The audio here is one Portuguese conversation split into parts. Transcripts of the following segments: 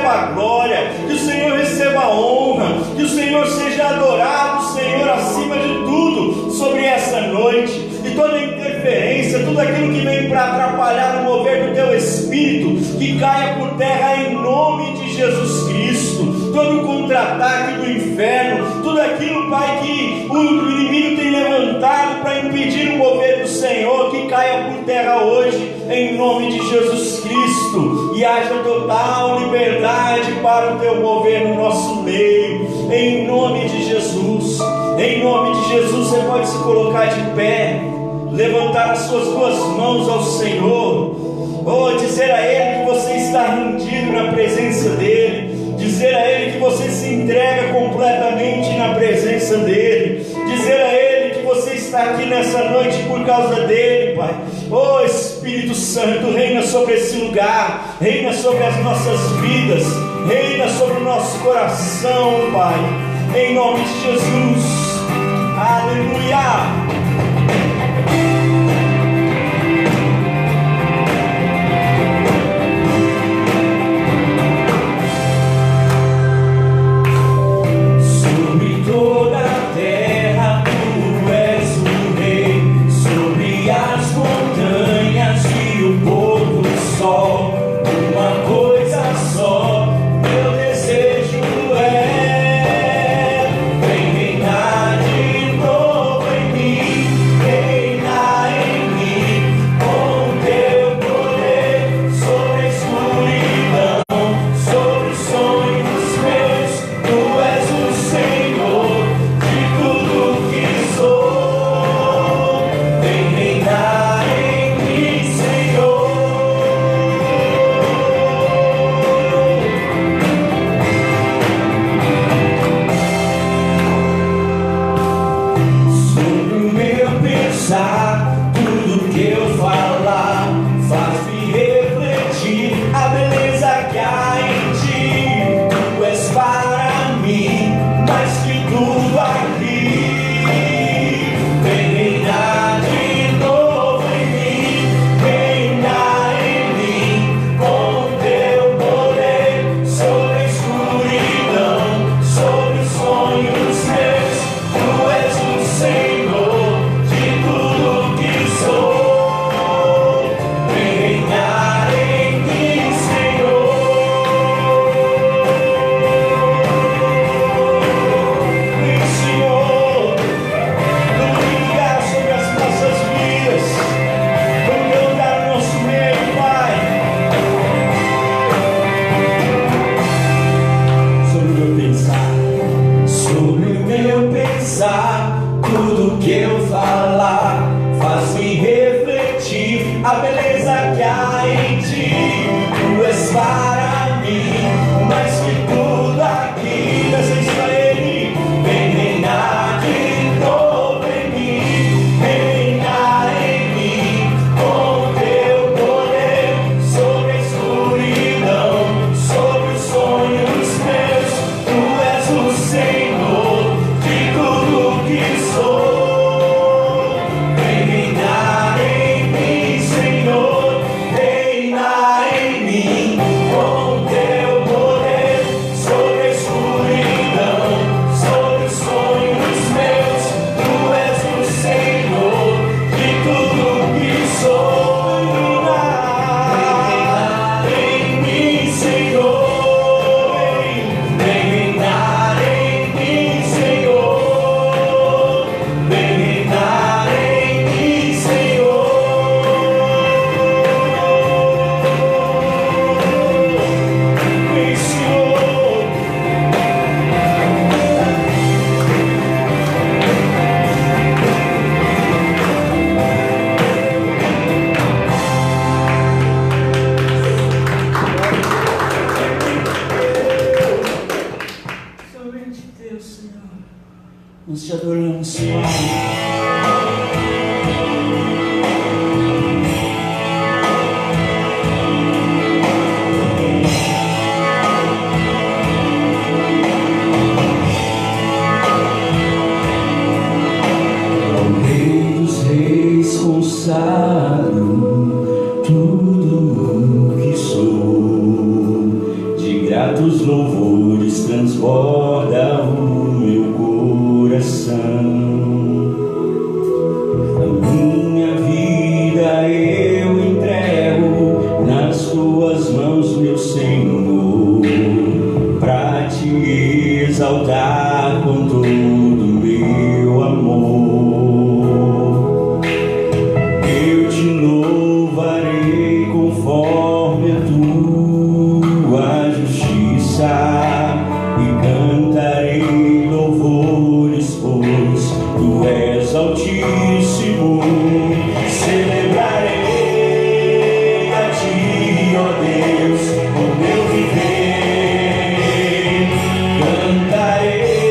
receba a glória, que o Senhor receba a honra, que o Senhor seja adorado, Senhor, acima de tudo, sobre essa noite. E toda interferência, tudo aquilo que vem para atrapalhar o mover do Teu Espírito, que caia por terra em nome de Jesus Cristo. Todo contra-ataque do inferno, tudo aquilo, Pai, que o inimigo tem levantado para impedir o mover do Senhor, que caia por terra hoje, em nome de Jesus Cristo, e haja total liberdade para o Teu mover no nosso meio, em nome de Jesus. Em nome de Jesus, você pode se colocar de pé, levantar as suas duas mãos ao Senhor, dizer a Ele que você está rendido na presença dEle, dizer a Ele que você se entrega completamente na presença dEle, dizer a Ele que você está aqui nessa noite por causa dEle, Pai. Espírito Santo, reina sobre esse lugar, reina sobre as nossas vidas, reina sobre o nosso coração, Pai, em nome de Jesus. Aleluia. Vem reinar de novo em mim. gratos louvores transborda o meu coração. A minha vida eu entrego nas tuas mãos, meu Senhor, para te exaltar com todo meu amor. Eu te louvarei conforme a tua justiça e cantarei louvores, pois tu és altíssimo. Celebrarei a ti, ó Deus, o meu viver. Cantarei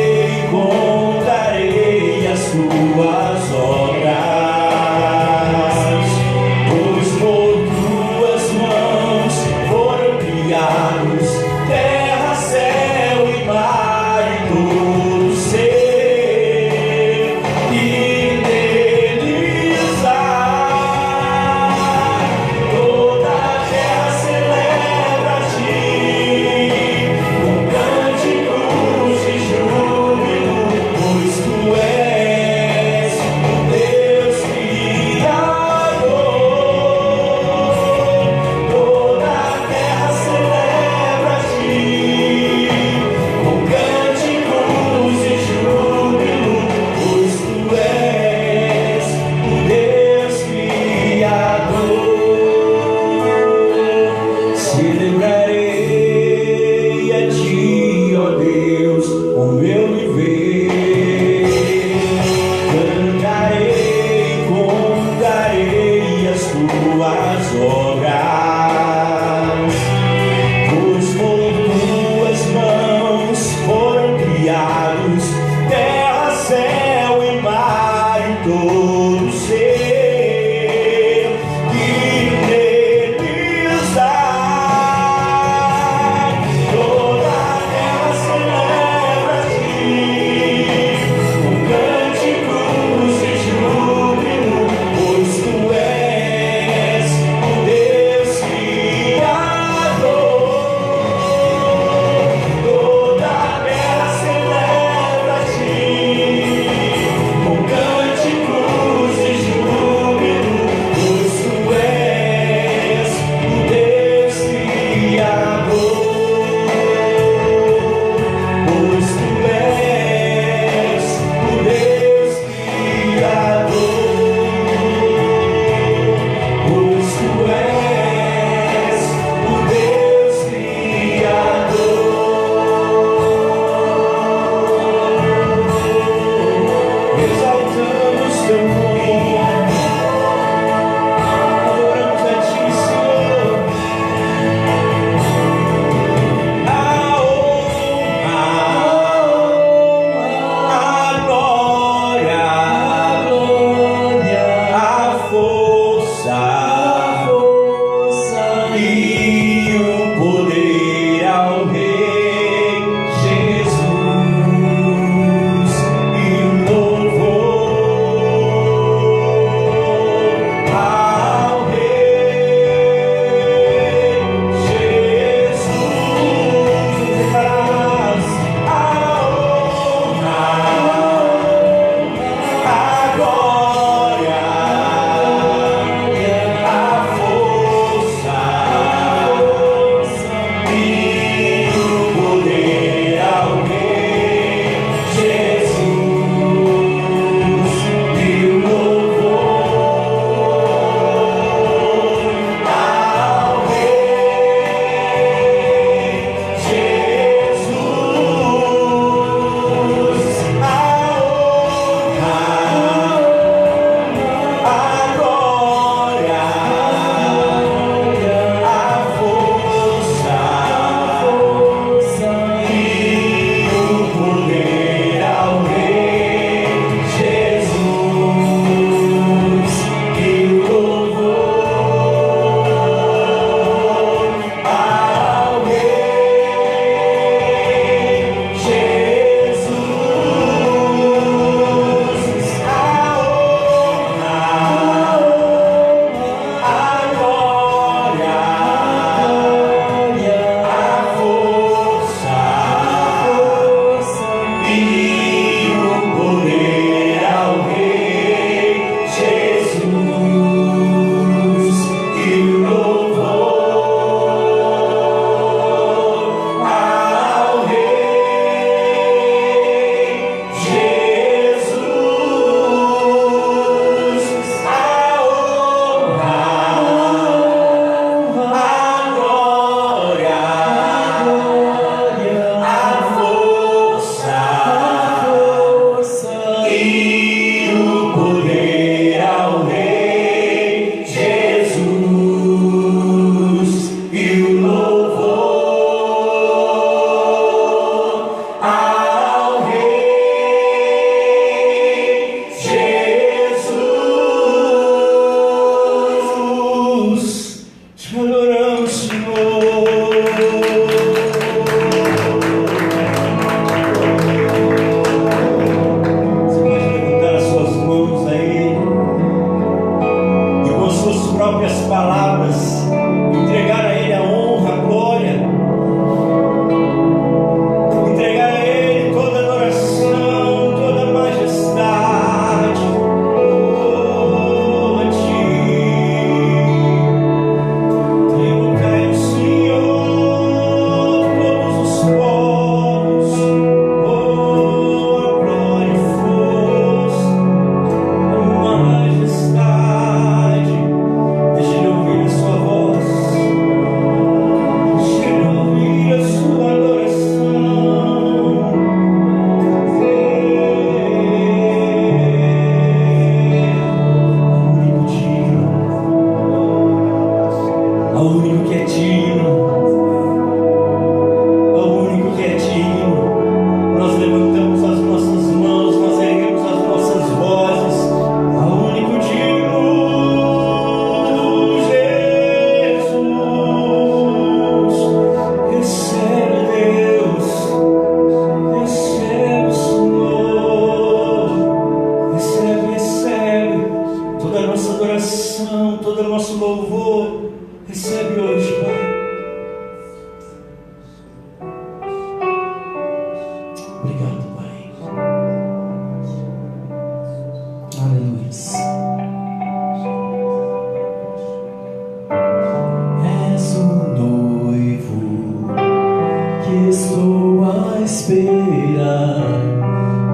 Estou à espera,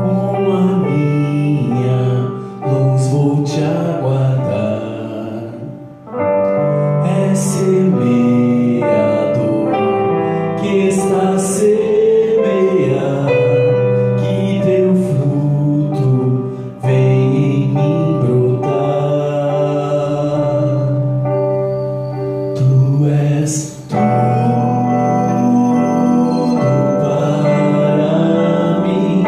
com a minha luz vou te aguardar. É semeador que está a semear, que teu fruto vem em mim brotar. Tu és tudo para mim.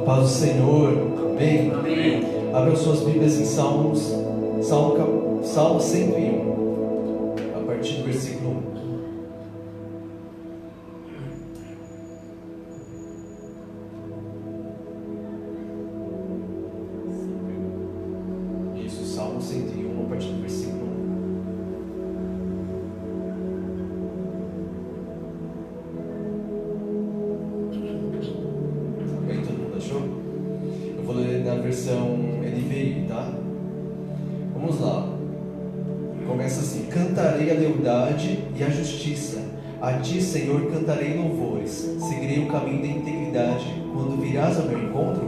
paz do Senhor, amém? Amém. Abram suas Bíblias em Salmo 101, a partir do versículo 1. Isso, Salmo 101, a partir do versículo 1. Bem, todo mundo achou? Eu vou ler na versão NVI, tá? Vamos lá. Começa assim: cantarei a lealdade e a justiça. A ti, Senhor, cantarei louvores. Seguirei o caminho da integridade. Quando virás ao meu encontro,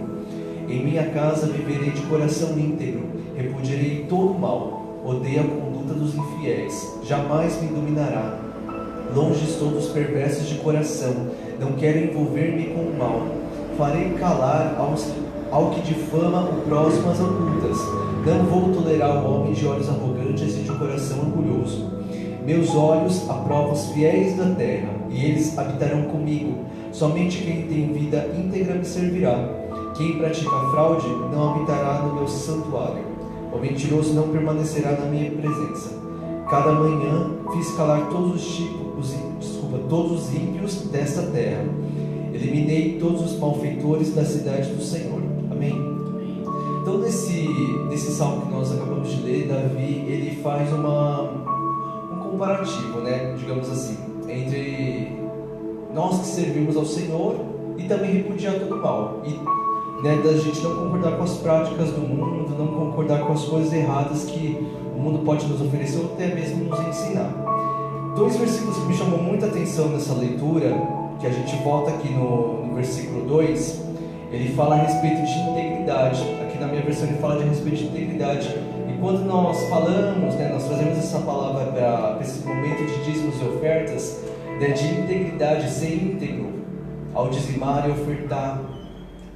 em minha casa viverei de coração íntegro. Repudiarei todo o mal. Odeio a conduta dos infiéis. Jamais me dominará. Longe estou dos perversos de coração. Não quero envolver-me com o mal. Farei calar ao que difama o próximo às ocultas. Não vou tolerar o homem de olhos arrogantes e de coração orgulhoso. Meus olhos aprovam os fiéis da terra, e eles habitarão comigo. Somente quem tem vida íntegra me servirá. Quem pratica fraude não habitará no meu santuário. O mentiroso não permanecerá na minha presença. Cada manhã fiz calar todos os ímpios desta terra. Eliminei todos os malfeitores da cidade do Senhor. Amém? Então, nesse salmo que nós acabamos de ler, Davi, ele faz um comparativo, né? Digamos assim, entre nós que servimos ao Senhor e também repudiar todo o mal. E da gente não concordar com as práticas do mundo, não concordar com as coisas erradas que o mundo pode nos oferecer ou até mesmo nos ensinar. Dois versículos que me chamam muita atenção nessa leitura, que a gente volta aqui no versículo 2, ele fala a respeito de integridade. Aqui na minha versão ele fala a respeito de integridade. E quando nós falamos, nós trazemos essa palavra para esse momento de dízimos e ofertas, de integridade, ser íntegro ao dizimar e ofertar,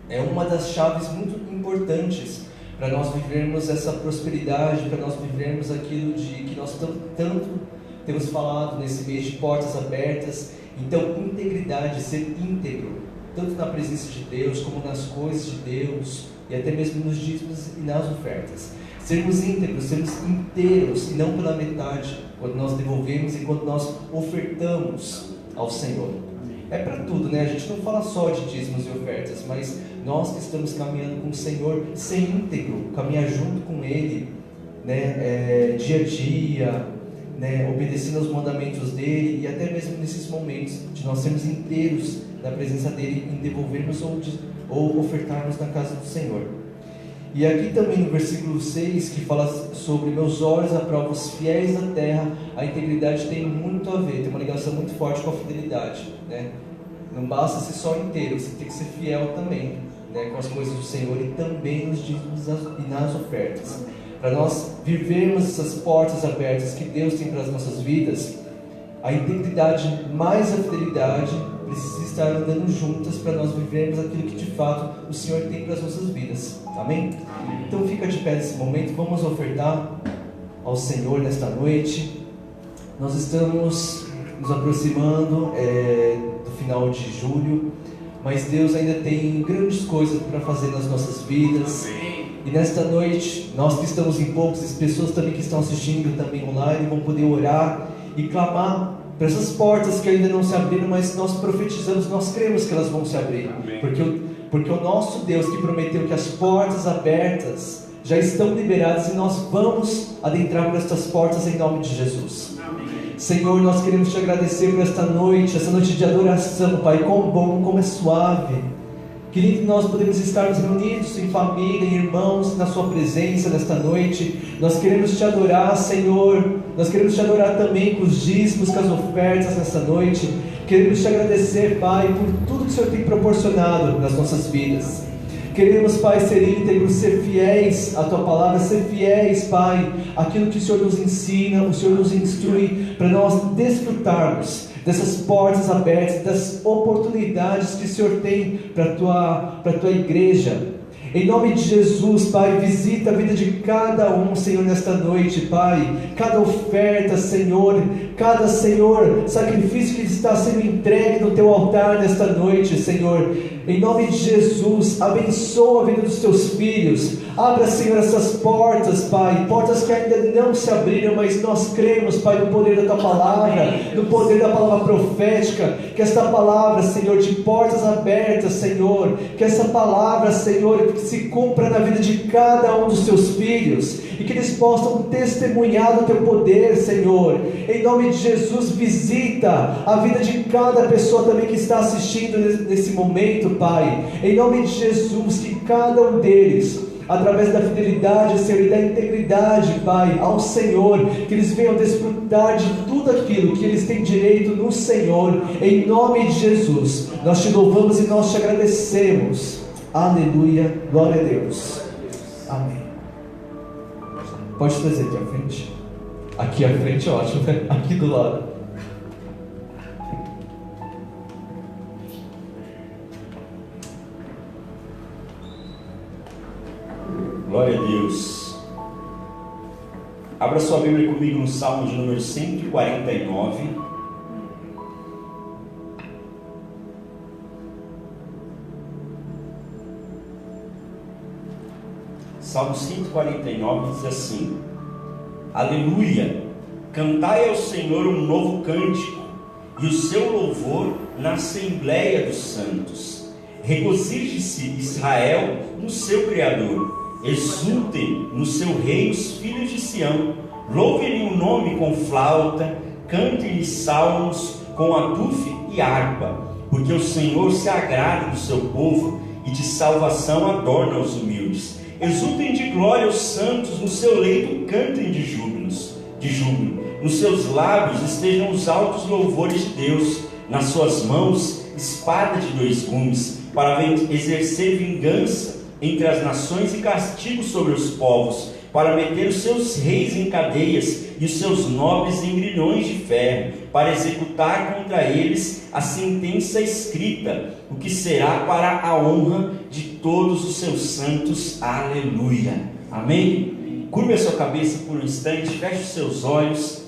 é uma das chaves muito importantes para nós vivermos essa prosperidade, para nós vivermos aquilo que nós tanto temos falado nesse mês de portas abertas. Então, integridade, ser íntegro, tanto na presença de Deus, como nas coisas de Deus, e até mesmo nos dízimos e nas ofertas. Sermos íntegros, sermos inteiros, e não pela metade, quando nós devolvemos e quando nós ofertamos ao Senhor. É para tudo, né? A gente não fala só de dízimos e ofertas, mas nós que estamos caminhando com o Senhor, ser íntegro, caminhar junto com Ele, dia a dia, obedecendo aos mandamentos dele, e até mesmo nesses momentos de nós sermos inteiros na presença dele, em devolvermos ou ofertarmos na casa do Senhor. E aqui também no versículo 6, que fala sobre meus olhos aprovam os fiéis da terra, a integridade tem muito a ver, tem uma ligação muito forte com a fidelidade, Não basta ser só inteiro, você tem que ser fiel também, com as coisas do Senhor e também nos dízimos e nas ofertas. Para nós vivermos essas portas abertas que Deus tem para as nossas vidas, a integridade mais a fidelidade precisam estar andando juntas para nós vivermos aquilo que de fato o Senhor tem para as nossas vidas. Amém? Então fica de pé nesse momento, vamos ofertar ao Senhor nesta noite. Nós estamos nos aproximando do final de julho, mas Deus ainda tem grandes coisas para fazer nas nossas vidas. E nesta noite, nós que estamos em poucos, as pessoas também que estão assistindo também online, vão poder orar e clamar para essas portas que ainda não se abriram, mas nós profetizamos, nós cremos que elas vão se abrir. Porque o nosso Deus que prometeu que as portas abertas já estão liberadas e nós vamos adentrar por estas portas em nome de Jesus. Senhor, nós queremos te agradecer por esta noite, essa noite de adoração, Pai, como bom, como é suave. Que lindo nós podemos estarmos reunidos em família, em irmãos, na sua presença nesta noite. Nós queremos te adorar, Senhor. Nós queremos te adorar também com os dízimos, com as ofertas nesta noite. Queremos te agradecer, Pai, por tudo que o Senhor tem proporcionado nas nossas vidas. Queremos, Pai, ser íntegros, ser fiéis à Tua Palavra, ser fiéis, Pai, àquilo que o Senhor nos ensina, o Senhor nos instrui, para nós desfrutarmos dessas portas abertas, das oportunidades que o Senhor tem para a Tua igreja. Em nome de Jesus, Pai, visita a vida de cada um, Senhor, nesta noite, Pai. Cada oferta, Senhor, cada, Senhor, sacrifício que está sendo entregue no Teu altar nesta noite, Senhor. Em nome de Jesus, abençoa a vida dos Teus filhos. Abra, Senhor, essas portas, Pai, portas que ainda não se abriram, mas nós cremos, Pai, no poder da Tua palavra, no poder da palavra profética, que esta palavra, Senhor, de portas abertas, Senhor, que essa palavra, Senhor, se cumpra na vida de cada um dos Teus filhos, e que eles possam testemunhar do Teu poder, Senhor. Em nome de Jesus, visita a vida de cada pessoa também que está assistindo nesse momento, Pai. Em nome de Jesus, que cada um deles, através da fidelidade, Senhor, e da integridade, Pai, ao Senhor, que eles venham desfrutar de tudo aquilo que eles têm direito no Senhor. Em nome de Jesus, nós Te louvamos e nós Te agradecemos. Aleluia, glória a Deus. Amém. Pode trazer aqui à frente. Aqui à frente, ótimo, né? Aqui do lado. Glória a Deus. Abra sua Bíblia comigo no Salmo de número 149. Salmo 149 diz assim: Aleluia! Cantai ao Senhor um novo cântico, e o seu louvor na Assembleia dos Santos. Regozije-se Israel no seu Criador. Exultem no seu rei os filhos de Sião. Louvem-lhe o nome com flauta, cantem-lhe salmos com adufe e harpa, porque o Senhor se agrada do seu povo e de salvação adorna os humildes. Exultem de glória os santos, no seu leito cantem de júbilo. Nos seus lábios estejam os altos louvores de Deus, nas suas mãos espada de dois gumes, para exercer vingança entre as nações e castigo sobre os povos, para meter os seus reis em cadeias e os seus nobres em grilhões de ferro, para executar contra eles a sentença escrita, o que será para a honra de todos os seus santos. Aleluia. Amém? Curva a sua cabeça por um instante, feche os seus olhos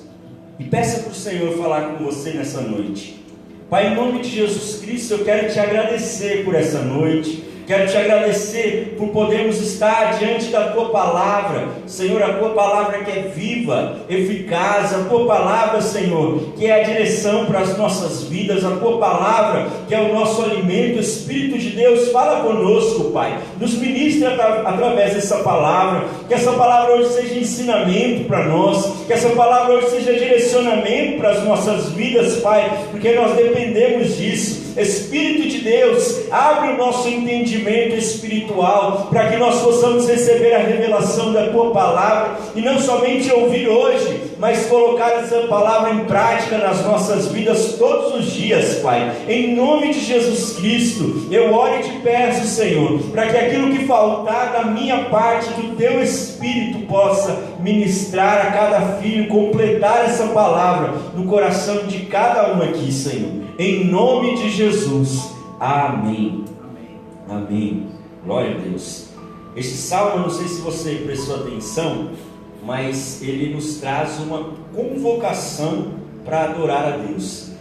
e peça para o Senhor falar com você nessa noite. Pai, em nome de Jesus Cristo, eu quero Te agradecer por essa noite. Quero Te agradecer por podermos estar diante da Tua palavra, Senhor, a Tua palavra que é viva, eficaz, a Tua palavra, Senhor, que é a direção para as nossas vidas, a Tua palavra que é o nosso alimento. Espírito de Deus, fala conosco, Pai, nos ministra através dessa palavra, que essa palavra hoje seja ensinamento para nós, que essa palavra hoje seja direcionamento para as nossas vidas, Pai, porque nós dependemos disso. Espírito de Deus, abre o nosso entendimento espiritual, para que nós possamos receber a revelação da Tua palavra, e não somente ouvir hoje, mas colocar essa palavra em prática nas nossas vidas todos os dias, Pai. Em nome de Jesus Cristo, eu oro e Te peço, Senhor, para que aquilo que faltar da minha parte, do Teu Espírito possa ministrar a cada filho, completar essa palavra no coração de cada um aqui, Senhor. Em nome de Jesus, amém. Amém. Glória a Deus. Este salmo, eu não sei se você prestou atenção, mas ele nos traz uma convocação para adorar a Deus.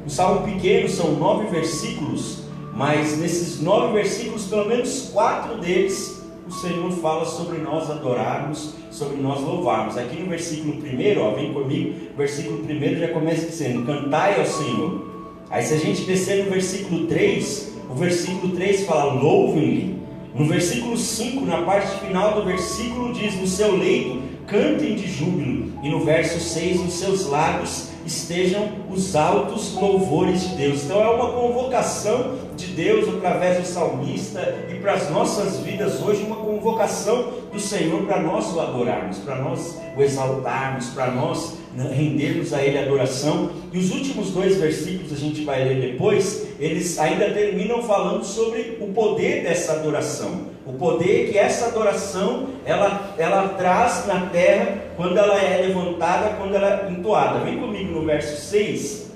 Um salmo pequeno, são 9 versículos, mas nesses 9 versículos, pelo menos 4 deles, o Senhor fala sobre nós adorarmos, sobre nós louvarmos. Aqui no versículo 1, vem comigo, o versículo 1 já começa dizendo: cantai ao Senhor. Aí se a gente descer no versículo 3, o versículo 3 fala: louvem-lhe. No versículo 5, na parte final do versículo, diz: no seu leito cantem de júbilo. E no verso 6, nos seus lábios estejam os altos louvores de Deus. Então é uma convocação de Deus através do salmista, e para as nossas vidas hoje, uma convocação do Senhor para nós o adorarmos, para nós o exaltarmos, para nós rendermos a Ele adoração. E os últimos 2 versículos, a gente vai ler depois, eles ainda terminam falando sobre o poder dessa adoração, o poder que essa adoração ela traz na terra, quando ela é levantada, quando ela é entoada. Vem comigo no verso 6.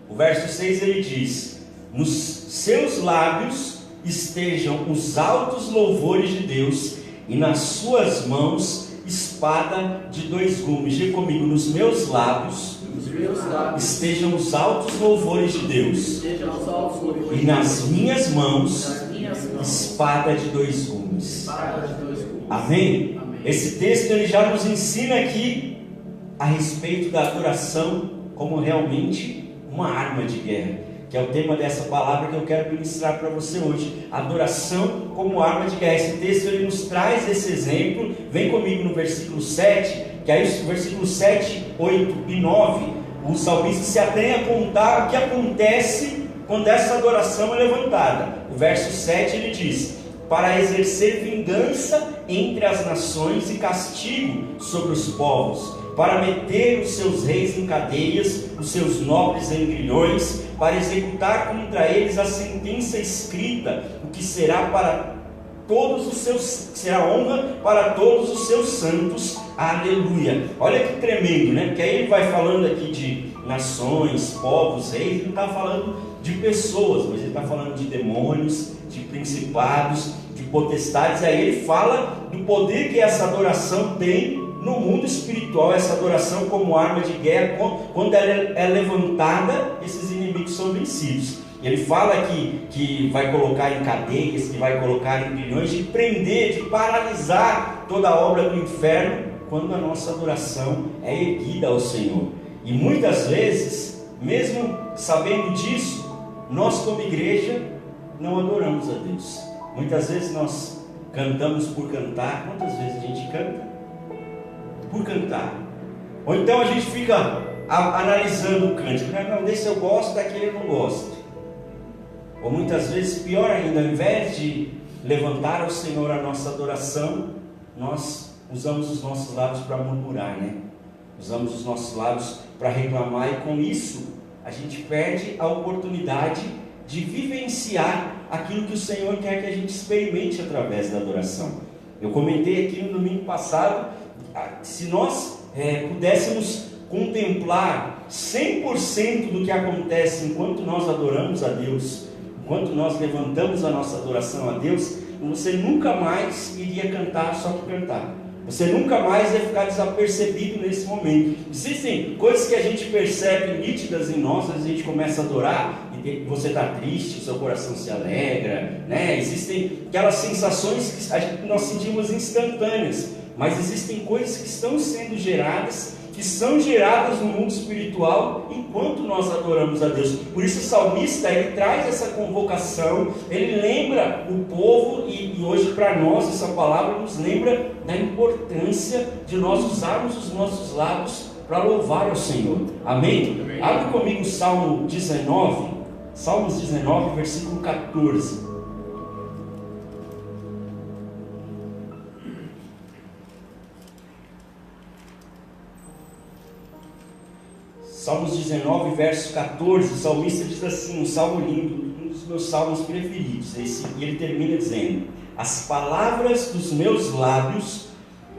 O verso 6 ele diz: nos seus lábios estejam os altos louvores de Deus, e nas suas mãos espada de dois gumes. Diga comigo: nos meus lábios estejam os altos louvores de Deus, e nas minhas mãos espada de dois gumes. Amém? Esse texto ele já nos ensina aqui a respeito da adoração como realmente uma arma de guerra, que é o tema dessa palavra que eu quero ministrar para você hoje. Adoração como arma de guerra. Esse texto ele nos traz esse exemplo. Vem comigo no versículo 7, que aí o versículo 7, 8 e 9, o salmista se atém a contar o que acontece quando essa adoração é levantada. O verso 7 ele diz: para exercer vingança entre as nações e castigo sobre os povos, para meter os seus reis em cadeias, os seus nobres em grilhões, para executar contra eles a sentença escrita, o que será para todos os seus, será honra para todos os seus santos. Aleluia. Olha que tremendo, né? Porque aí ele vai falando aqui de nações, povos, reis. Ele não está falando de pessoas, mas ele está falando de demônios, de principados, de potestades. Aí ele fala do poder que essa adoração tem no mundo espiritual. Essa adoração como arma de guerra, quando ela é levantada, esses inimigos são vencidos. Ele fala que vai colocar em cadeias, que vai colocar em grilhões, de prender, de paralisar toda a obra do inferno, quando a nossa adoração é erguida ao Senhor. E muitas vezes, mesmo sabendo disso, nós como igreja não adoramos a Deus. Muitas vezes nós cantamos por cantar. Quantas vezes a gente canta por cantar? Ou então a gente fica analisando o cântico. Não, desse eu gosto, daquele eu não gosto. Ou muitas vezes, pior ainda, ao invés de levantar ao Senhor a nossa adoração, nós usamos os nossos lábios para murmurar, né? Usamos os nossos lábios para reclamar, e com isso a gente perde a oportunidade de vivenciar aquilo que o Senhor quer que a gente experimente através da adoração. Eu comentei aqui no domingo passado, se nós pudéssemos contemplar 100% do que acontece enquanto nós adoramos a Deus, enquanto nós levantamos a nossa adoração a Deus, você nunca mais iria cantar só por cantar. Você nunca mais ia ficar desapercebido nesse momento. Existem coisas que a gente percebe nítidas em nós, às vezes a gente começa a adorar e você está triste, o seu coração se alegra, né? Existem aquelas sensações que nós sentimos instantâneas, mas existem coisas que estão sendo geradas, que são geradas no mundo espiritual enquanto nós adoramos a Deus. Por isso o salmista ele traz essa convocação, ele lembra o povo, e hoje para nós essa palavra nos lembra da importância de nós usarmos os nossos lábios para louvar ao Senhor. Amém? Amém. Abre comigo o Salmo 19, Salmos 19, versículo 14. Salmos 19, verso 14, o salmista diz assim, um salmo lindo, um dos meus salmos preferidos, e ele termina dizendo: as palavras dos meus lábios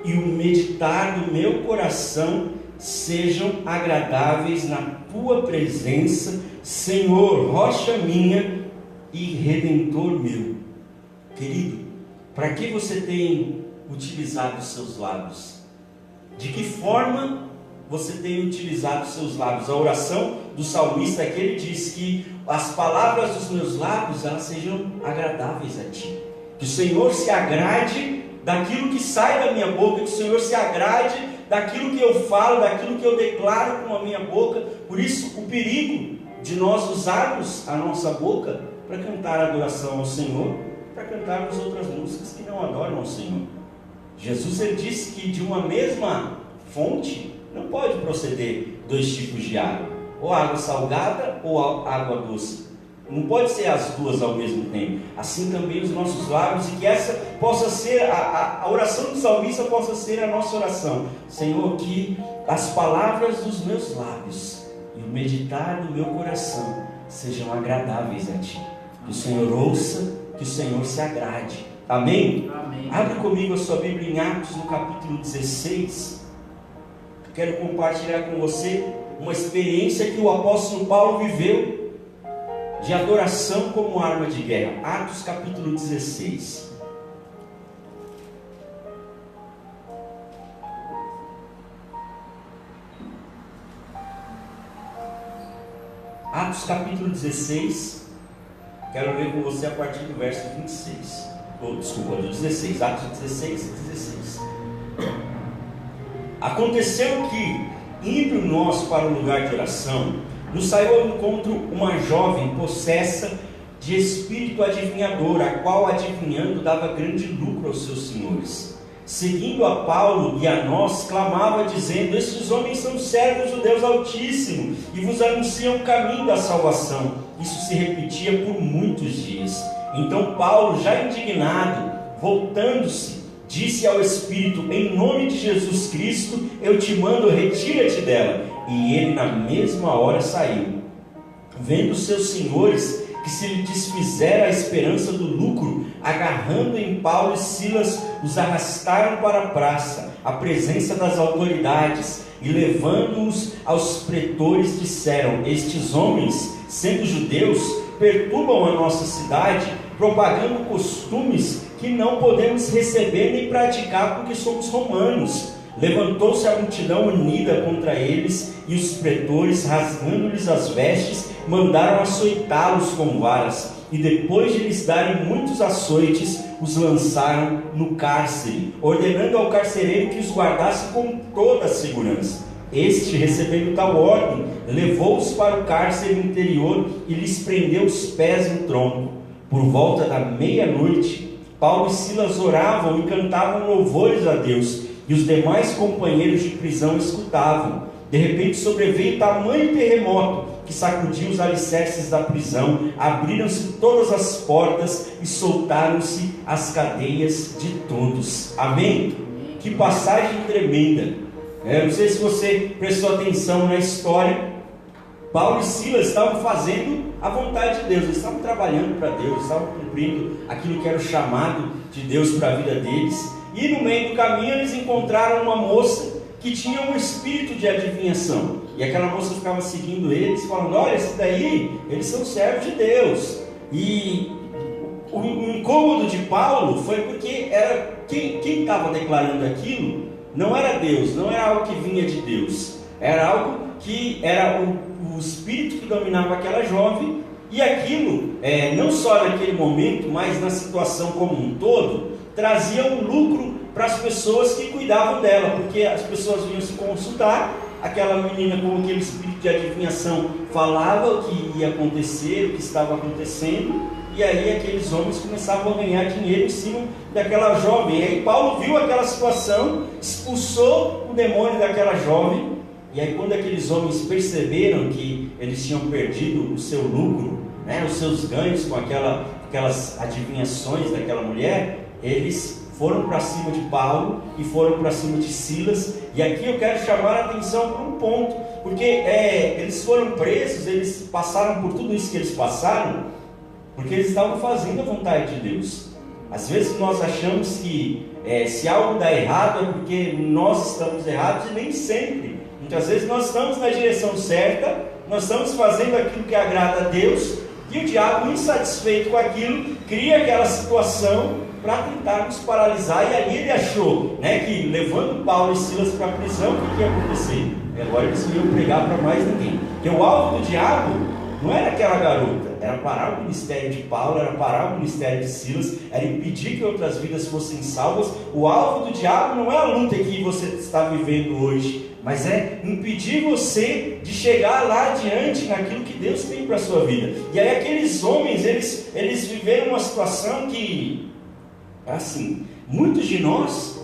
e o meditar do meu coração sejam agradáveis na tua presença, Senhor, rocha minha e redentor meu. Querido, para que você tem utilizado os seus lábios? De que forma você tem utilizado os seus lábios? A oração do salmista é que ele diz que as palavras dos meus lábios elas sejam agradáveis a ti, que o Senhor se agrade daquilo que sai da minha boca, que o Senhor se agrade daquilo que eu falo, daquilo que eu declaro com a minha boca. Por isso o perigo de nós usarmos a nossa boca para cantar adoração ao Senhor, para cantarmos outras músicas que não adoram ao Senhor. Jesus ele disse que de uma mesma fonte não pode proceder dois tipos de água, ou água salgada ou água doce. Não pode ser as duas ao mesmo tempo. Assim também os nossos lábios, e que essa possa ser a oração do salmista, possa ser a nossa oração. Senhor, que as palavras dos meus lábios e o meditar do meu coração sejam agradáveis a ti. Que o Senhor ouça, que o Senhor se agrade. Amém? Amém. Abre comigo a sua Bíblia em Atos, no capítulo 16. Quero compartilhar com você uma experiência que o apóstolo Paulo viveu de adoração como arma de guerra. Atos capítulo 16. Atos capítulo 16, quero ler com você a partir do verso 26, desculpa, do 16, Atos 16, 16. Aconteceu que, indo nós para o lugar de oração, nos saiu ao encontro uma jovem possessa de espírito adivinhador, a qual, adivinhando, dava grande lucro aos seus senhores. Seguindo a Paulo e a nós, clamava dizendo: estes homens são servos do Deus Altíssimo e vos anunciam o caminho da salvação. Isso se repetia por muitos dias. Então Paulo, já indignado, voltando-se, disse ao Espírito: em nome de Jesus Cristo, eu te mando, retira-te dela. E ele na mesma hora saiu. Vendo seus senhores que se lhe desfizera a esperança do lucro, agarrando em Paulo e Silas, os arrastaram para a praça, à presença das autoridades, e levando-os aos pretores, disseram: estes homens, sendo judeus, perturbam a nossa cidade, propagando costumes que não podemos receber nem praticar, porque somos romanos. Levantou-se a multidão unida contra eles, e os pretores, rasgando-lhes as vestes, mandaram açoitá-los com varas, e depois de lhes darem muitos açoites, os lançaram no cárcere, ordenando ao carcereiro que os guardasse com toda a segurança. Este, recebendo tal ordem, levou-os para o cárcere interior e lhes prendeu os pés no tronco. Por volta da meia-noite, Paulo e Silas oravam e cantavam louvores a Deus, e os demais companheiros de prisão escutavam. De repente sobreveio tamanho terremoto que sacudiu os alicerces da prisão, abriram-se todas as portas e soltaram-se as cadeias de todos. Amém? Que passagem tremenda! Não sei se você prestou atenção na história. Paulo e Silas estavam fazendo a vontade de Deus, eles estavam trabalhando para Deus, estavam cumprindo aquilo que era o chamado de Deus para a vida deles. E no meio do caminho eles encontraram uma moça que tinha um espírito de adivinhação. E aquela moça ficava seguindo eles, falando: olha, esse daí, eles são servos de Deus. E o incômodo de Paulo foi porque era quem estava declarando aquilo não era Deus, não era algo que vinha de Deus, era algo que era o espírito que dominava aquela jovem. E aquilo, não só naquele momento, mas na situação como um todo, trazia um lucro para as pessoas que cuidavam dela, porque as pessoas vinham se consultar, aquela menina com aquele espírito de adivinhação falava o que ia acontecer, o que estava acontecendo, e aí aqueles homens começavam a ganhar dinheiro em cima daquela jovem. E aí Paulo viu aquela situação, expulsou o demônio daquela jovem, e aí quando aqueles homens perceberam que eles tinham perdido o seu lucro, os seus ganhos com aquelas adivinhações daquela mulher, eles foram para cima de Paulo e foram para cima de Silas. E aqui eu quero chamar a atenção para um ponto, porque eles foram presos, eles passaram por tudo isso que eles passaram, porque eles estavam fazendo a vontade de Deus. Às vezes nós achamos que se algo dá errado é porque nós estamos errados, e nem sempre. Muitas vezes nós estamos na direção certa, nós estamos fazendo aquilo que agrada a Deus, e o diabo, insatisfeito com aquilo, cria aquela situação para tentar nos paralisar. E ali ele achou que levando Paulo e Silas para a prisão, o que ia acontecer? Agora eles não iam pregar para mais ninguém, porque o alvo do diabo não era aquela garota, era parar o ministério de Paulo, era parar o ministério de Silas, era impedir que outras vidas fossem salvas. O alvo do diabo não é a luta que você está vivendo hoje, mas é impedir você de chegar lá adiante naquilo que Deus tem para a sua vida. E aí aqueles homens, eles viveram uma situação que, assim, muitos de nós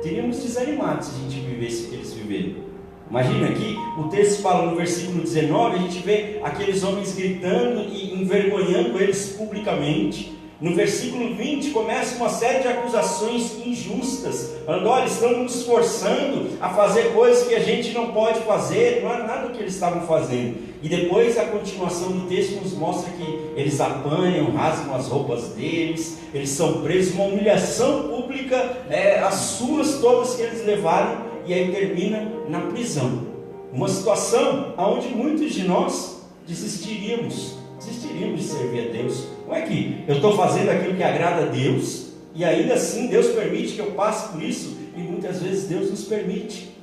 teríamos desanimado se a gente vivesse o que eles viveram. Imagina aqui, o texto fala no versículo 19, a gente vê aqueles homens gritando e envergonhando eles publicamente. No versículo 20 começa uma série de acusações injustas, falando: olha, estão nos forçando a fazer coisas que a gente não pode fazer. Não é nada do que eles estavam fazendo. E depois a continuação do texto nos mostra que eles apanham, rasgam as roupas deles, eles são presos, uma humilhação pública, as suas todas que eles levaram, e aí termina na prisão. Uma situação onde muitos de nós desistiríamos de servir a Deus. Não é que eu estou fazendo aquilo que agrada a Deus, e ainda assim Deus permite que eu passe por isso, e muitas vezes Deus nos permite.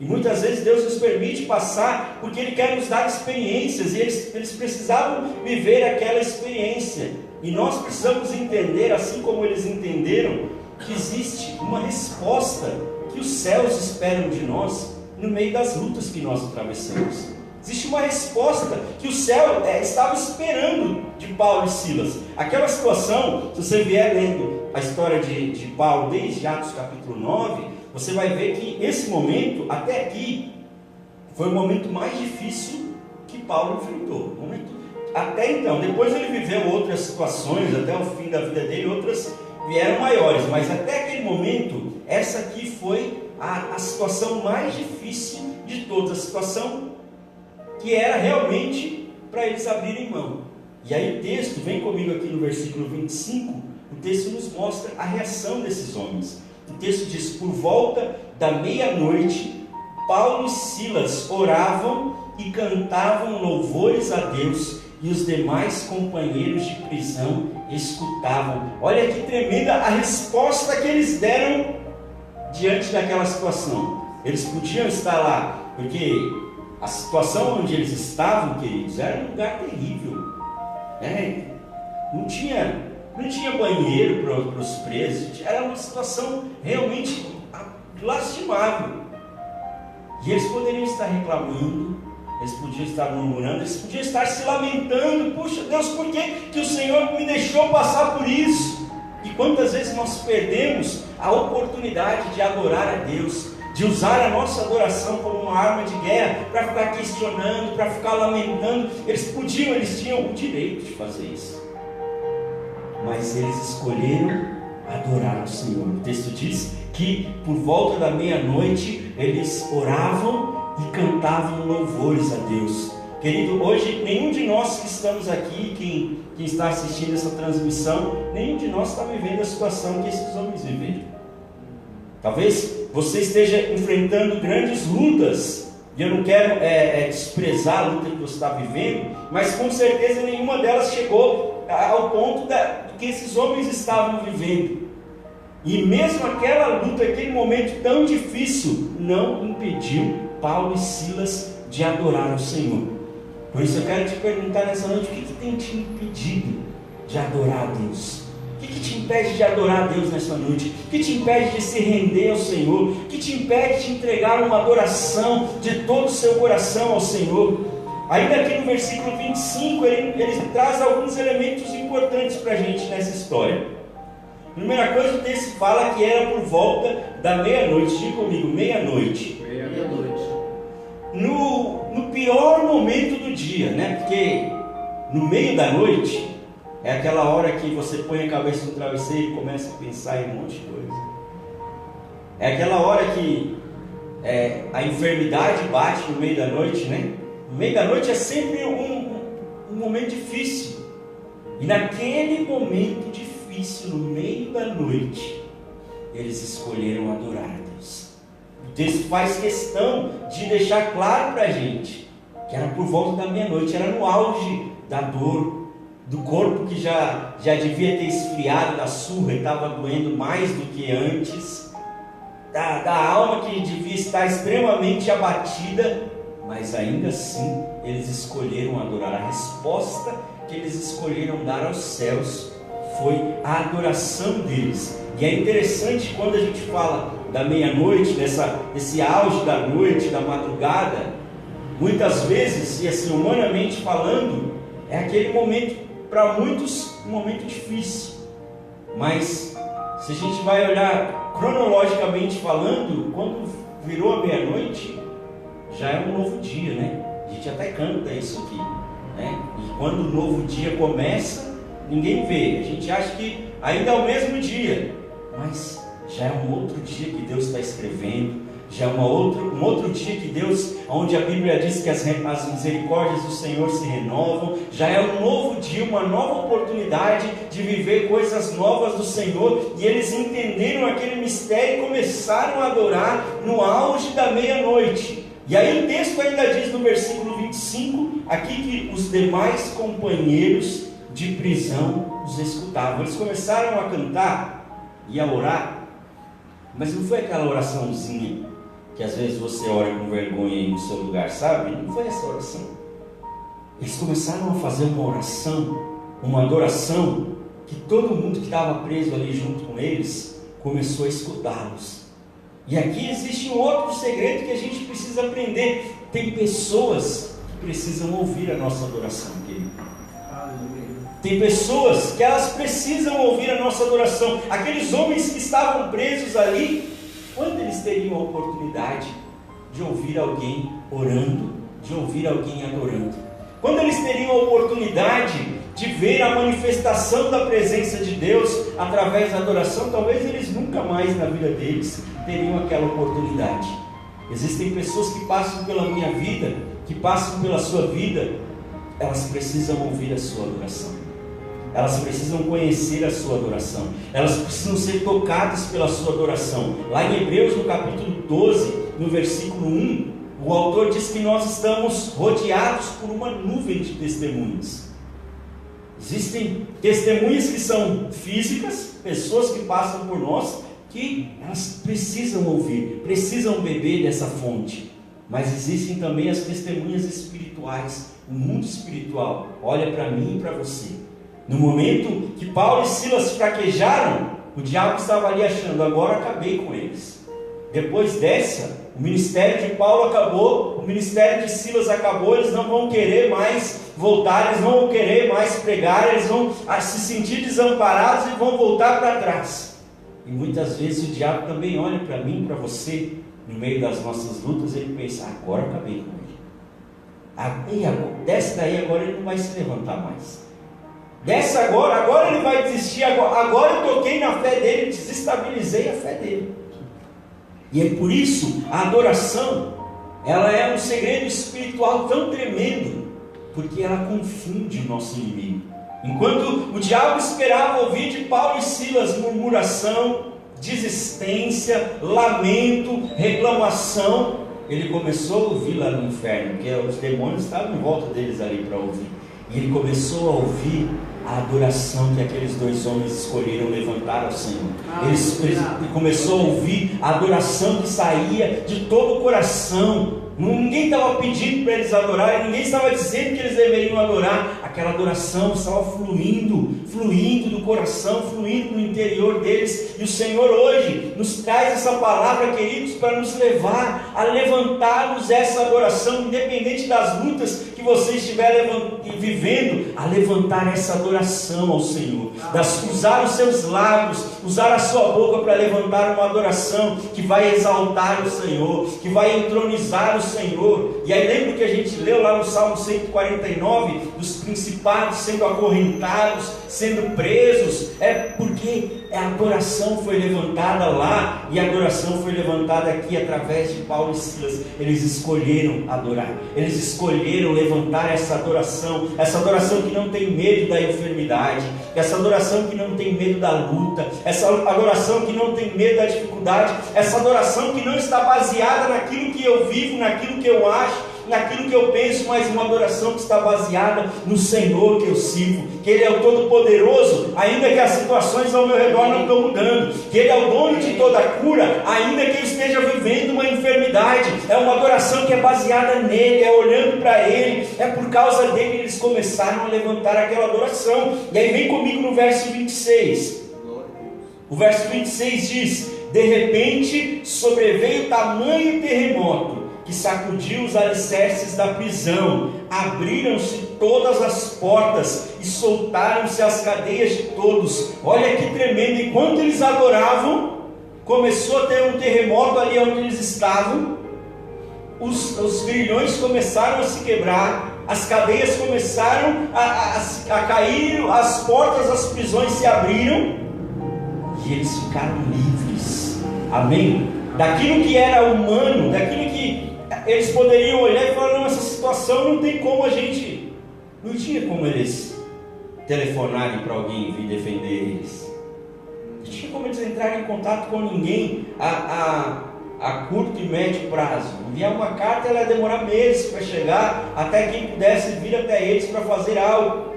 E muitas vezes Deus nos permite passar porque Ele quer nos dar experiências, e eles precisavam viver aquela experiência. E nós precisamos entender, assim como eles entenderam, que existe uma resposta que os céus esperam de nós no meio das lutas que nós atravessamos. Existe uma resposta que o céu estava esperando de Paulo e Silas. Aquela situação, se você vier lendo a história de Paulo desde Atos capítulo 9, você vai ver que esse momento, até aqui, foi o momento mais difícil que Paulo enfrentou. Até então, depois ele viveu outras situações, até o fim da vida dele, outras vieram maiores, mas até aquele momento, essa aqui foi a situação mais difícil de todas, a situação que era realmente para eles abrirem mão. E aí o texto, vem comigo aqui no versículo 25, o texto nos mostra a reação desses homens. O texto diz: por volta da meia-noite, Paulo e Silas oravam e cantavam louvores a Deus, e os demais companheiros de prisão escutavam. Olha que tremenda a resposta que eles deram diante daquela situação. Eles podiam estar lá, porque a situação onde eles estavam, queridos, era um lugar terrível, né? Não tinha banheiro para os presos, era uma situação realmente lastimável. E eles poderiam estar reclamando, eles podiam estar murmurando, eles podiam estar se lamentando: puxa Deus, por que o Senhor me deixou passar por isso? E quantas vezes nós perdemos a oportunidade de adorar a Deus, de usar a nossa adoração como uma arma de guerra, para ficar questionando, para ficar lamentando. Eles tinham o direito de fazer isso, mas eles escolheram adorar o Senhor. O texto diz que por volta da meia-noite eles oravam e cantavam louvores a Deus. Querido, hoje nenhum de nós que estamos aqui, quem está assistindo essa transmissão, nenhum de nós está vivendo a situação que esses homens viveram. Talvez você esteja enfrentando grandes lutas, e eu não quero desprezar a luta que você está vivendo, mas com certeza nenhuma delas chegou ao ponto do que esses homens estavam vivendo. E mesmo aquela luta, aquele momento tão difícil, não impediu Paulo e Silas de adorar ao Senhor. Por isso eu quero te perguntar nessa noite: o que tem te impedido de adorar a Deus? O que te impede de adorar a Deus nessa noite? O que te impede de se render ao Senhor? O que te impede de entregar uma adoração de todo o seu coração ao Senhor? Ainda aqui no versículo 25, ele traz alguns elementos importantes para a gente nessa história. Primeira coisa, o texto fala que era por volta da meia-noite. Diga comigo, meia-noite. Meia-noite. No pior momento do dia, né? Porque no meio da noite é aquela hora que você põe a cabeça no travesseiro e começa a pensar em um monte de coisa. É aquela hora que a enfermidade bate no meio da noite, né? No meio da noite é sempre um momento difícil. E naquele momento difícil, no meio da noite, eles escolheram adorar a Deus. O texto faz questão de deixar claro para a gente que era por volta da meia-noite, era no auge da dor, do corpo que já devia ter esfriado da surra e estava doendo mais do que antes, da alma que devia estar extremamente abatida, mas ainda assim eles escolheram adorar. A resposta que eles escolheram dar aos céus foi a adoração deles. E é interessante quando a gente fala da meia-noite, desse auge da noite, da madrugada, muitas vezes, e assim humanamente falando, é aquele momento, para muitos, um momento difícil. Mas se a gente vai olhar cronologicamente falando, quando virou a meia-noite, já é um novo dia, né? A gente até canta isso aqui, né? E quando o novo dia começa, ninguém vê. A gente acha que ainda é o mesmo dia, mas já é um outro dia que Deus está escrevendo. Já é um outro dia que Deus, onde a Bíblia diz que as misericórdias do Senhor se renovam. Já é um novo dia, uma nova oportunidade de viver coisas novas do Senhor. E eles entenderam aquele mistério e começaram a adorar no auge da meia-noite. E aí o texto ainda diz no versículo 25, aqui que os demais companheiros de prisão os escutavam. Eles começaram a cantar e a orar, mas não foi aquela oraçãozinha que às vezes você ora com vergonha aí no seu lugar, sabe? Não foi essa oração. Eles começaram a fazer uma oração, uma adoração, que todo mundo que estava preso ali junto com eles começou a escutá-los. E aqui existe um outro segredo que a gente precisa aprender. Tem pessoas que precisam ouvir a nossa adoração, querido. Tem pessoas que elas precisam ouvir a nossa adoração. Aqueles homens que estavam presos ali, quando eles teriam a oportunidade de ouvir alguém orando, de ouvir alguém adorando? Quando eles teriam a oportunidade de ver a manifestação da presença de Deus através da adoração? Talvez eles nunca mais na vida deles teriam aquela oportunidade. Existem pessoas que passam pela minha vida, que passam pela sua vida, elas precisam ouvir a sua adoração. Elas precisam conhecer a sua adoração. Elas precisam ser tocadas pela sua adoração. Lá em Hebreus, no capítulo 12, no versículo 1, o autor diz que nós estamos rodeados por uma nuvem de testemunhas. Existem testemunhas que são físicas, pessoas que passam por nós, que elas precisam ouvir, precisam beber dessa fonte. Mas existem também as testemunhas espirituais. O mundo espiritual olha para mim e para você. No momento que Paulo e Silas fraquejaram, o diabo estava ali achando: agora acabei com eles. Depois dessa, o ministério de Paulo acabou, o ministério de Silas acabou, eles não vão querer mais voltar, eles não vão querer mais pregar, eles vão se sentir desamparados e vão voltar para trás. E muitas vezes o diabo também olha para mim, para você, no meio das nossas lutas, ele pensa: agora acabei com ele. Desce daí, agora ele não vai se levantar mais. Desce agora ele vai desistir, agora eu toquei na fé dele, desestabilizei a fé dele. E é por isso a adoração, ela é um segredo espiritual tão tremendo, porque ela confunde o nosso inimigo. Enquanto o diabo esperava ouvir de Paulo e Silas murmuração, desistência, lamento, reclamação, ele começou a ouvir lá no inferno, porque os demônios estavam em volta deles ali para ouvir. E ele começou a ouvir a adoração que aqueles dois homens escolheram levantar ao Senhor. Ele começou a ouvir a adoração que saía de todo o coração. Ninguém estava pedindo para eles adorarem, ninguém estava dizendo que eles deveriam adorar. Aquela adoração estava fluindo do coração, fluindo no interior deles. E o Senhor hoje nos traz essa palavra, queridos, para nos levar a levantarmos essa adoração, independente das lutas que você estiver vivendo, a levantar essa adoração ao Senhor, usar os seus lábios, usar a sua boca para levantar uma adoração que vai exaltar o Senhor, que vai entronizar o Senhor. E aí lembra que a gente leu lá no Salmo 149, dos principados sendo acorrentados, sendo presos? É porque a adoração foi levantada lá, e a adoração foi levantada aqui através de Paulo e Silas. Eles escolheram adorar, eles escolheram levantar essa adoração que não tem medo da enfermidade, essa adoração que não tem medo da luta, essa adoração que não tem medo da dificuldade, essa adoração que não está baseada naquilo que eu vivo, naquilo que eu acho, naquilo que eu penso, mas uma adoração que está baseada no Senhor que eu sirvo, que Ele é o Todo-Poderoso, ainda que as situações ao meu redor não estão mudando, que Ele é o dono de toda a cura, ainda que eu esteja vivendo uma enfermidade. É uma adoração que é baseada nele, é olhando para Ele, é por causa dele que eles começaram a levantar aquela adoração. E aí vem comigo no verso 26, o verso 26 diz: de repente sobreveio tamanho terremoto, que sacudiu os alicerces da prisão, abriram-se todas as portas e soltaram-se as cadeias de todos. Olha que tremendo! Enquanto eles adoravam, começou a ter um terremoto ali onde eles estavam, os grilhões começaram a se quebrar, as cadeias começaram a cair, as portas das prisões se abriram, e eles ficaram livres. Amém? Daquilo que era humano, daquilo que eles poderiam olhar e falar: não, essa situação não tem como a gente... Não tinha como eles telefonarem para alguém vir defender eles, não tinha como eles entrarem em contato com ninguém a curto e médio prazo. Enviar uma carta, ela ia demorar meses para chegar, até quem pudesse vir até eles para fazer algo.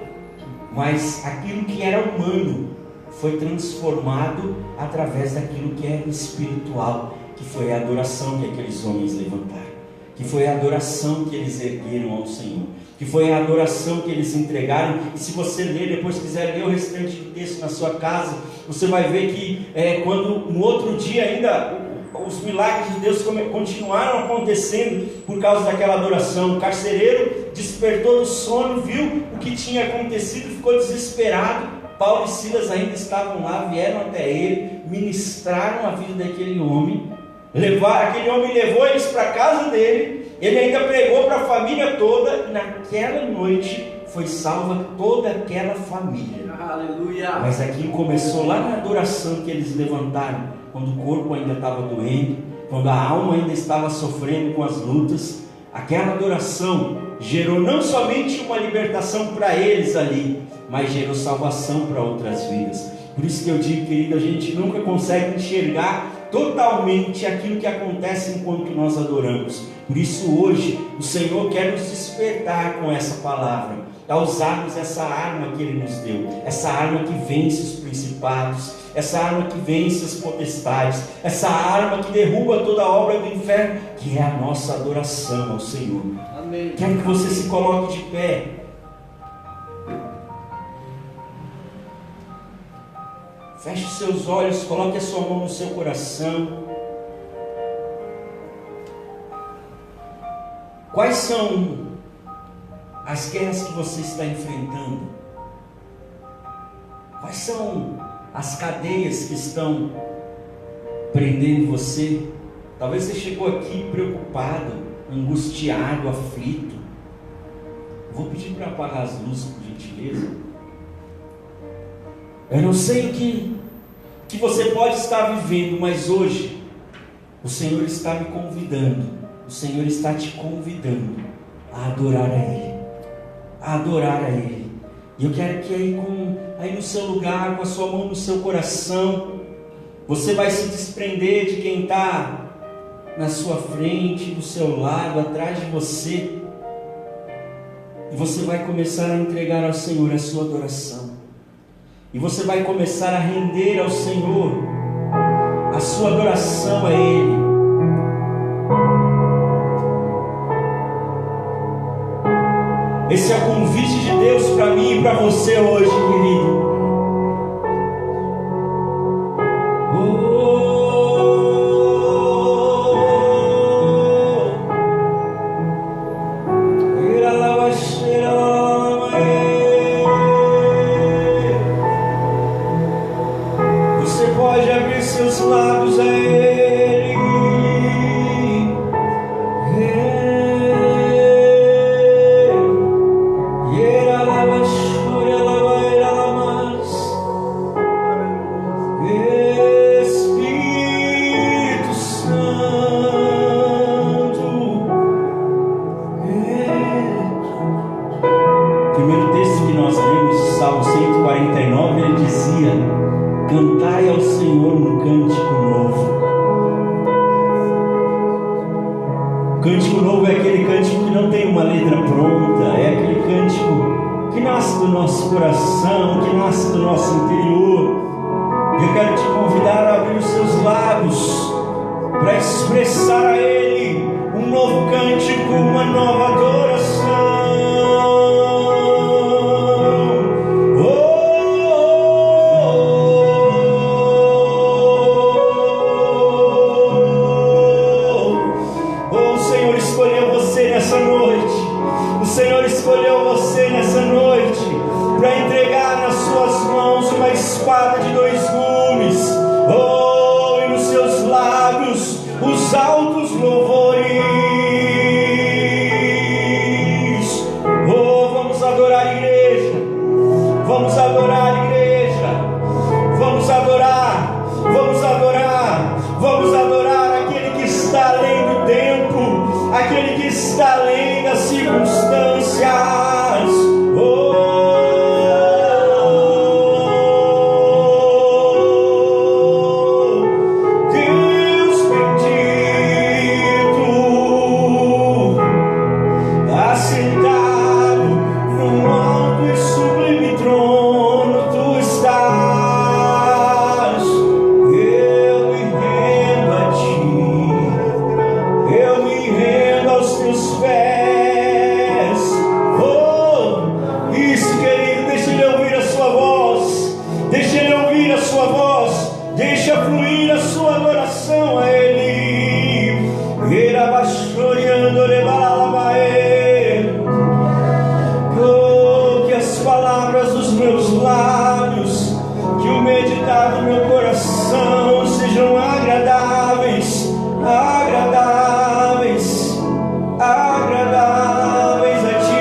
Mas aquilo que era humano foi transformado através daquilo que é espiritual. que foi a adoração que aqueles homens levantaram, que foi a adoração que eles ergueram ao Senhor, que foi a adoração que eles entregaram. E se você ler, depois quiser ler o restante do texto na sua casa, você vai ver que quando no outro dia ainda os milagres de Deus continuaram acontecendo por causa daquela adoração. O carcereiro despertou do sono, viu o que tinha acontecido, ficou desesperado. Paulo e Silas ainda estavam lá, vieram até ele, ministraram a vida daquele homem, aquele homem levou eles para a casa dele, ele ainda pregou para a família toda, e naquela noite foi salva toda aquela família. Aleluia! Mas aquilo começou lá na adoração que eles levantaram, quando o corpo ainda estava doendo, quando a alma ainda estava sofrendo com as lutas. Aquela adoração gerou não somente uma libertação para eles ali, mas gerou salvação para outras vidas. Por isso que eu digo, querido, a gente nunca consegue enxergar totalmente aquilo que acontece enquanto nós adoramos. Por isso hoje o Senhor quer nos despertar com essa palavra, a usarmos essa arma que Ele nos deu, essa arma que vence os principados, essa arma que vence as potestades, essa arma que derruba toda a obra do inferno, que é a nossa adoração ao Senhor. Amém. Quero que você se coloque de pé. Feche os seus olhos, coloque a sua mão no seu coração. Quais são as guerras que você está enfrentando? Quais são as cadeias que estão prendendo você? Talvez você chegou aqui preocupado, angustiado, aflito. Vou pedir para apagar as luzes, por gentileza. Eu não sei o que você pode estar vivendo, mas hoje o Senhor está me convidando, o Senhor está te convidando a adorar a Ele, a adorar a Ele. E eu quero que aí no seu lugar, com a sua mão no seu coração, você vai se desprender de quem está na sua frente, do seu lado, atrás de você, e você vai começar a entregar ao Senhor a sua adoração. E você vai começar a render ao Senhor a sua adoração a Ele. Esse é o convite de Deus para mim e para você hoje, querido. Cantai ao Senhor um cântico novo. O cântico novo é aquele cântico que não tem uma letra pronta, é aquele cântico que nasce do nosso coração, que nasce do nosso interior. Eu quero te convidar a abrir os seus lábios para expressar a Ele um novo cântico, uma nova adoração. Espada de dois gumes, e nos seus lábios os altos louvores. Deixa fluir a sua adoração a Ele. Oh, que as palavras dos meus lábios, que o meditar do meu coração sejam agradáveis, agradáveis, agradáveis a Ti.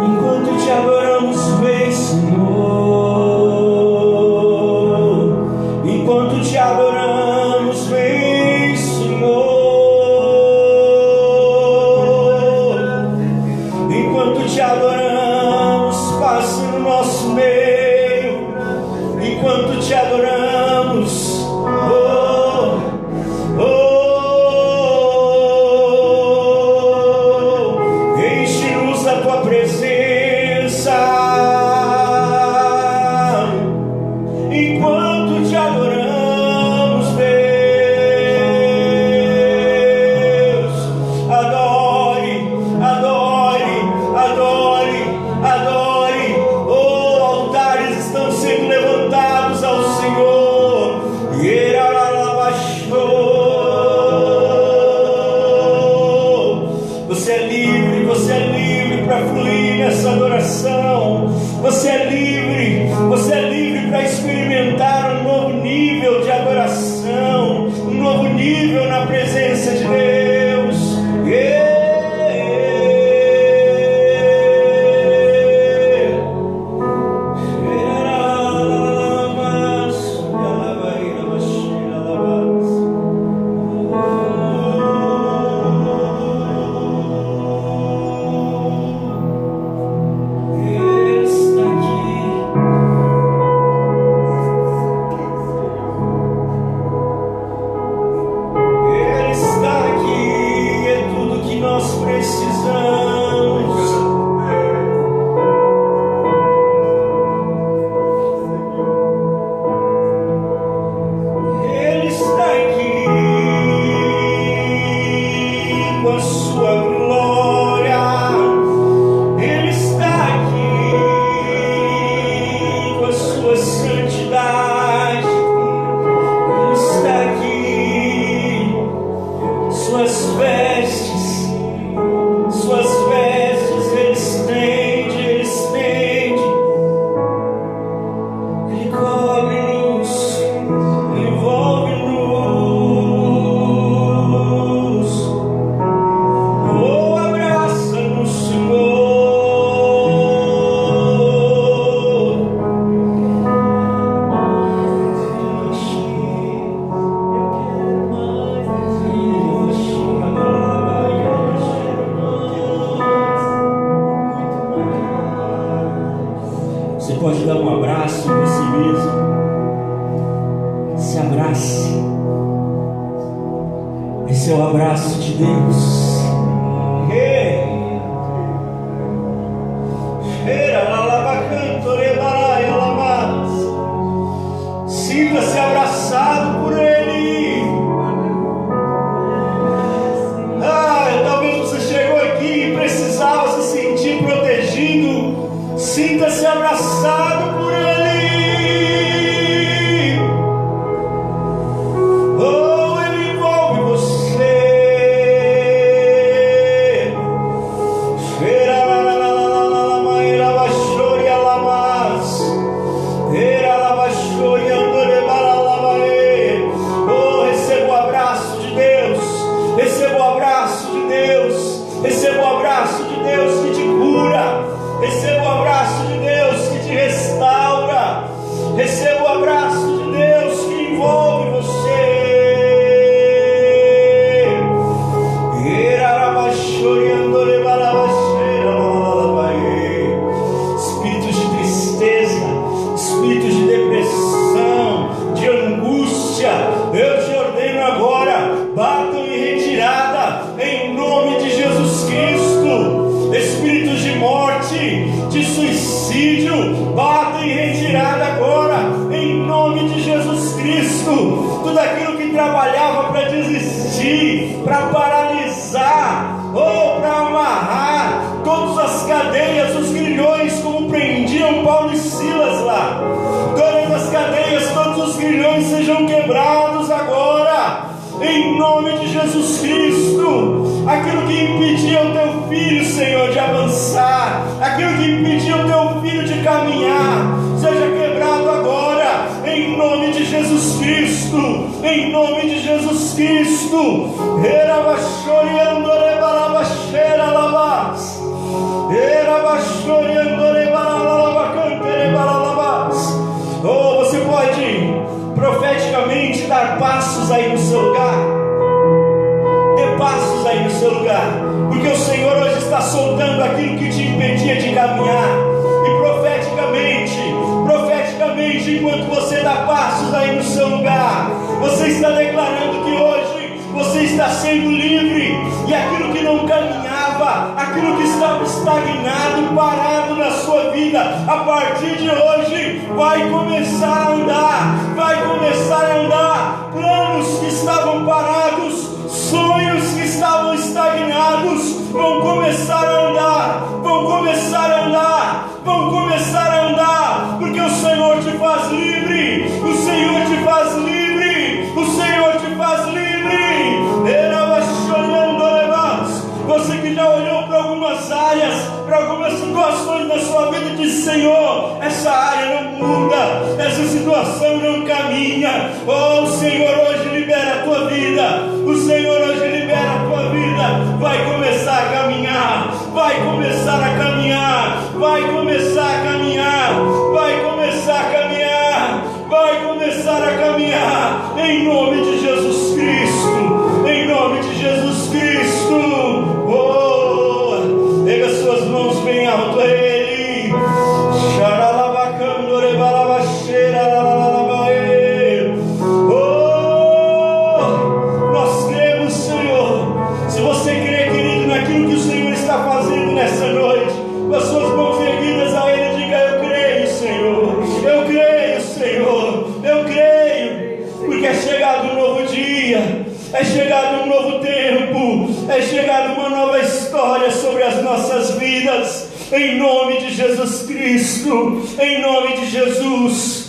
Enquanto Te adoramos, vem, Senhor. Enquanto Te adoramos, vem, Senhor. Enquanto Te adoramos, passe no nosso meio. Enquanto Te adoramos, oh, oh, enche-nos da Tua presença. Enquanto Te adoramos, Deus, adore, adore, adore, adore. Oh, altares estão sendo levantados ao Senhor. Você é livre para fluir nessa adoração. Você é livre para experimentar um novo nível de adoração, um novo nível na presença de Deus. Ele está aqui, é tudo que nós precisamos. Ele está aqui com a sua glória. Ele está aqui com a sua santidade. Ele está aqui, suas vestes Ele estende, Ele estende. Ele cobre-nos, Ele envolve-nos. Oh, abraça-nos, Senhor. Você pode dar um abraço em si mesmo. Se abrace. Esse é o abraço de Deus. Sinta-se abraçado por Ele. Talvez você chegou aqui e precisava se sentir protegido. Sinta-se abraçado por Ele. Oh, Ele envolve você. Oh, receba o abraço de Deus. Receba o abraço de Deus. Receba o abraço de Deus que te cura. Receba o abraço de Deus que te restaura. Receba o abraço de Deus que envolve você. Espíritos de tristeza, espíritos de depressão, de angústia, eu te ordeno agora, batam em retirada em nome de Jesus Cristo. Espíritos de morte, de suicídio, batem em retirada agora em nome de Jesus Cristo. Tudo aquilo que trabalhava para desistir, para paralisar ou para amarrar, todas as cadeias, os grilhões como prendiam Paulo e Silas grilhões sejam quebrados agora, em nome de Jesus Cristo. Aquilo que impedia o teu filho, Senhor, de avançar, aquilo que impedia o teu filho de caminhar, seja quebrado agora, em nome de Jesus Cristo, em nome de Jesus Cristo. Oh, você pode profeticamente dar passos aí no seu lugar. Dê passos aí no seu lugar, porque o Senhor hoje está soltando aquilo que te impedia de caminhar. E profeticamente, enquanto você dá passos aí no seu lugar, você está declarando que hoje você está sendo livre, e aquilo que não caminhava, aquilo que estava estagnado, parado na sua vida, a partir de hoje vai começar a andar, vai começar a andar. Planos que estavam parados, sonhos que estavam estagnados, vão começar a andar, vão começar a andar, vão começar a andar, porque o Senhor te faz livre, o Senhor te faz livre, o Senhor te faz livre. Você que já olhou para algumas áreas, para algumas situações da sua vida e disse: Senhor, essa área não muda, essa situação não caminha. Oh, o Senhor hoje libera a tua vida, o Senhor hoje libera a tua vida. Vai começar a caminhar, vai começar a caminhar, vai começar a caminhar, vai começar a caminhar, vai começar a caminhar, em nome de Jesus Cristo, em nome de Jesus Cristo. Oh, pega suas mãos bem alto a Ele. Oh, nós cremos, Senhor. Se você crê, querido, naquilo que o Senhor está fazendo nessa noite, com as suas mãos erguidas a Ele, diga: eu creio, Senhor, eu creio, Senhor, eu creio, porque é chegado um novo dia, é chegado um novo tempo, é chegada uma nova história sobre as nossas vidas, em nome de Jesus Cristo, em nome de Jesus.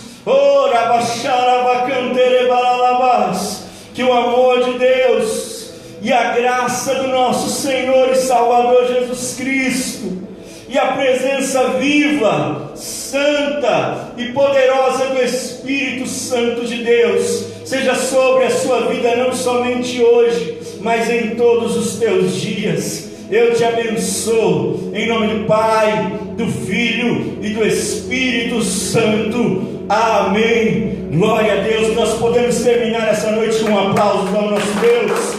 Que o amor de Deus e a graça do nosso Senhor e Salvador Jesus Cristo e a presença viva, santa e poderosa do Espírito Santo de Deus seja sobre a sua vida, não somente hoje, mas em todos os teus dias. Eu te abençoo, em nome do Pai, do Filho e do Espírito Santo. Amém. Glória a Deus. Nós podemos terminar essa noite com um aplauso ao nosso Deus.